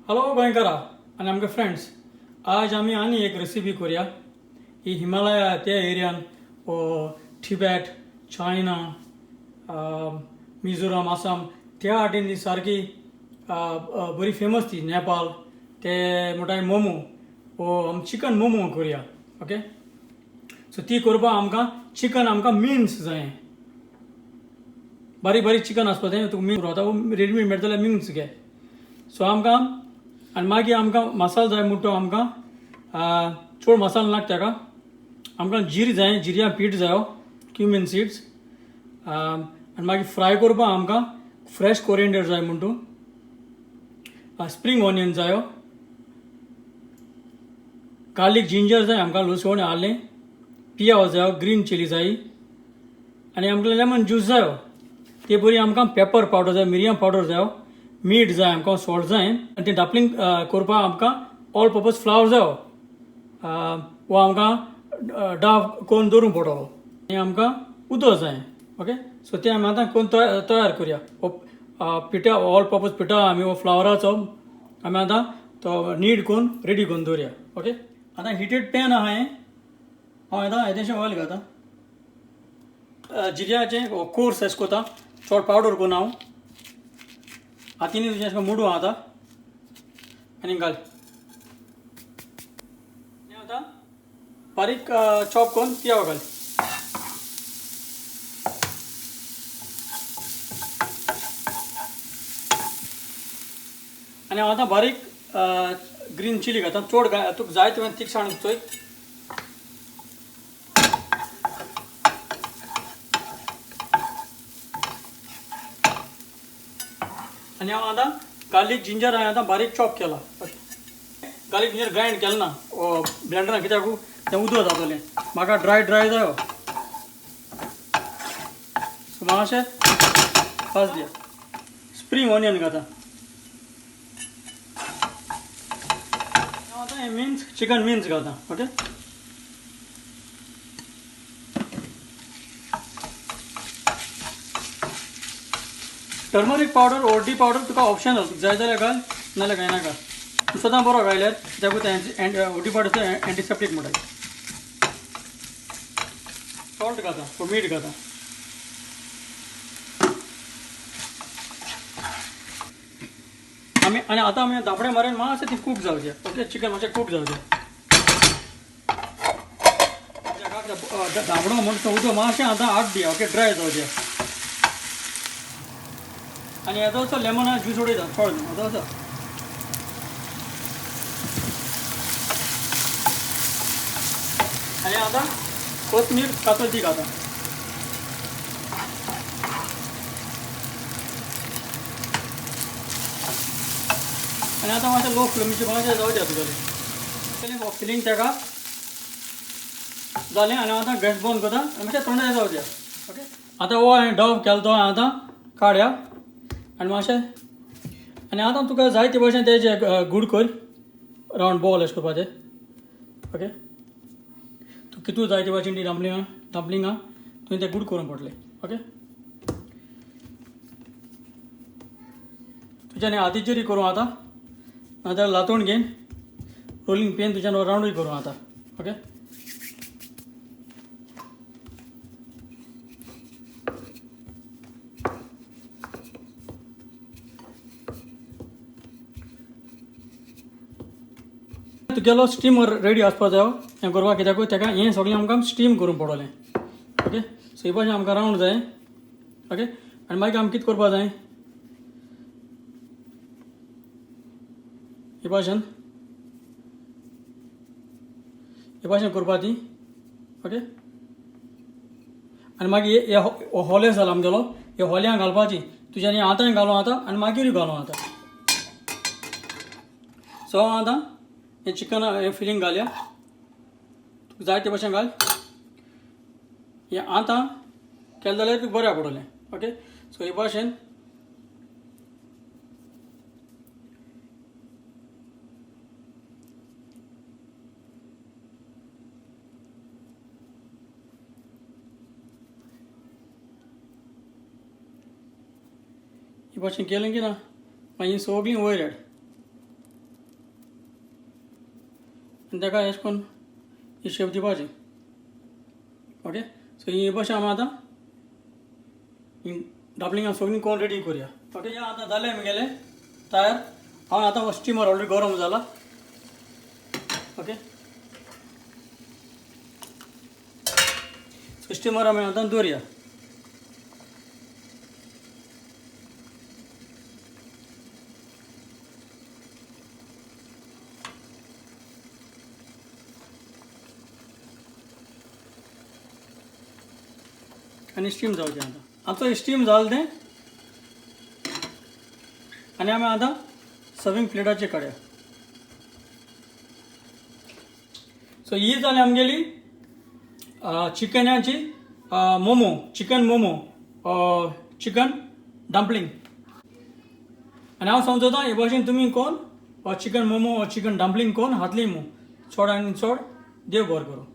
Hello गोंयकारा आनी आमगे friends, आज आमी आनी एक रेसिपी करूया. ही हिमालया त्या एरियान टिबेट, चायना, मिझोराम, आसाम त्या वाटेन ती सारकी बरी फेमस ती. नेपाल ते म्हणटा मोमो आमी चिकन मोमो करूया. ओके, सो ती करपाक आमकां चिकन मिन्स जाय. बारीक बारीक चिकन आसपा जाय. तुका मिन्स आता रेडीमेड मेळटा जाल्यार मिन्स घे. सो आमकां आनी मागीर आमकां मसालो जाय म्हणटा तो आमकां चड मसालो नाका ताका. आमकां जीर जाय, जिऱ्या पीठ जायो, क्युमीन सीड्स. आनी मागीर फ्राय करपाक आमकां फ्रेश कोरिएंडर जाय म्हणटा, स्प्रींग ऑनियन जायो, गार्लीक जिंजर जाय आमकां, लसण आलें, पियाव जायो, ग्रीन चिली जाय, आनी आमकां लेमन ज्यूस जायो. ते बरी आमकां पेपर पावडर जाय, मिरयां पावडर जायो, मीठ जाय आमकां, सॉल्ट जाय. आनी तें डापलींग करपाक आमकां ऑल पर्पज फ्लावर जायो. वो आमकां डाव करून दवरूंक पडटलो. आनी आमकां उदक जाय. ओके, सो तें आमी आतां करून तयार करुया. पिठा ऑल पर्पज पिठा आमी हो फ्लावराचो आमी आतां तो नीड करून रेडी करून दवरुया. ओके, आतां हिटेड पॅन आहा हें. हांव आतां येदेशें ऑयल घालता. जिऱ्याचें कोर्स एश कोता, चड पावडर करून हांव हातीन तुजें अशें मोडूं आतां आनी घाल. आनी आतां बारीक चॉप करून पियाव घाल. आनी हांव आतां बारीक ग्रीन चिली घालता. चड तुका जाय तुवें तिखसाण चोय. आनी हांव आतां गार्लीक जिंजर हांवें आतां बारीक चॉप केला. गार्लीक जिंजर ग्रायंड केलें ना ब्लेंडरान, कित्याक तें उदक जातलें. म्हाका ड्राय जायो, सो मातशें पास दिया. स्प्रींग ऑनियन घाता. हांव आतां हें मिन्स चिकन मिन्स घालता. ओके, टर्मरीक पावडर, हळदी पावडर तुका ऑप्शनल, जाय जाल्यार घाल, नाल्यार कांय नाका. सदां बरो घायल्यार कित्याक हळदी पावडर एंटीसेप्टीक म्हणटात. सॉल्ट घाता, मीठ घाता. आनी आतां आमी धापडे मारून मातशें ती कूक जावचें. ओके, चिकन मातशें कूक जावचें. धाबडो म्हणटा उदक मातशें आतां आट दिया. ओके, ड्राय जावचें. आनी येदो असो लेमना ज्यूस उडयता थोडो न्हू, येदो असो. आनी आतां कोथमीर कातर ती घाता. आनी आतां मातशें लो फ्लेमीचेर मातशें जावं दिया तुगेलें फिलींग ताका जालें. आनी आतां गॅस बंद करता आनी मातशें थंड जावं दिया. ओके, आतां हो हांवें डव केलो तो आतां काडया. आनी मातशें आनी आतां तुका जाय ते भशेन तेजें गूड कर, रावंड बॉल अशें करपाचें. ओके, तुका कितू जाय ते भशेन ती डंपलिंगां तुवें तें गूड करूंक पडटलें. ओके, तुज्यान हातीचेरूय करूं आतां, नाजाल्यार लातूण घेवन रोलिंग पेन तुज्यान रावंडूय करूं आतां. ओके, तुगेलो स्टीम रेडी आसपा जायो हें करपाक, कित्याक ताका हें सगळें आमकां स्टीम करूंक पडटलें. ओके, सो हे भाशेन आमकां रावंड जाय. ओके, आनी मागीर आमकां कितें करपा जाय, हे भाशेन करपा ती. ओके, आनी मागीर हे होले जाला आमगेलो, हे होल्यां घालपाची. तुज्यान आतांय घालूं आतां आनी मागीरूय घालूं आतां. सो हांव आतां हें चिकन हें फिलींग घालया. तुका जाय ते भशेन घाल. हें आतां केलें जाल्यार तुका बऱ्या पडटलें. ओके, सो हे भाशेन केलें की ना मागीर सगळीं वयर हाड. आनी ताका अशें करून ही शेप दिवपाची. ओके, सो ही भाशा आमी आतां डाबलिंग सगळीं कोण रेडी करूया. ओके, हें आतां जालें आमगेलें तयार. हांव आतां स्टिमर ऑलरेडी गरम जाला. ओके, सो स्टिमर आमी आतां दवरया. आनी स्टीम जावचें आतां. आतां स्टीम जालें तें आनी आमी आतां सर्विंग प्लेटाचेर काडया. सो ही जाली आमगेली चिकनाची momo, chicken momo, chicken dumpling. आनी हांव समजता हे भाशेन तुमी कोण चिकन मोमो चिकन डम्पलिंग कोण हातली मू चड आनी चड देव बरें करूं.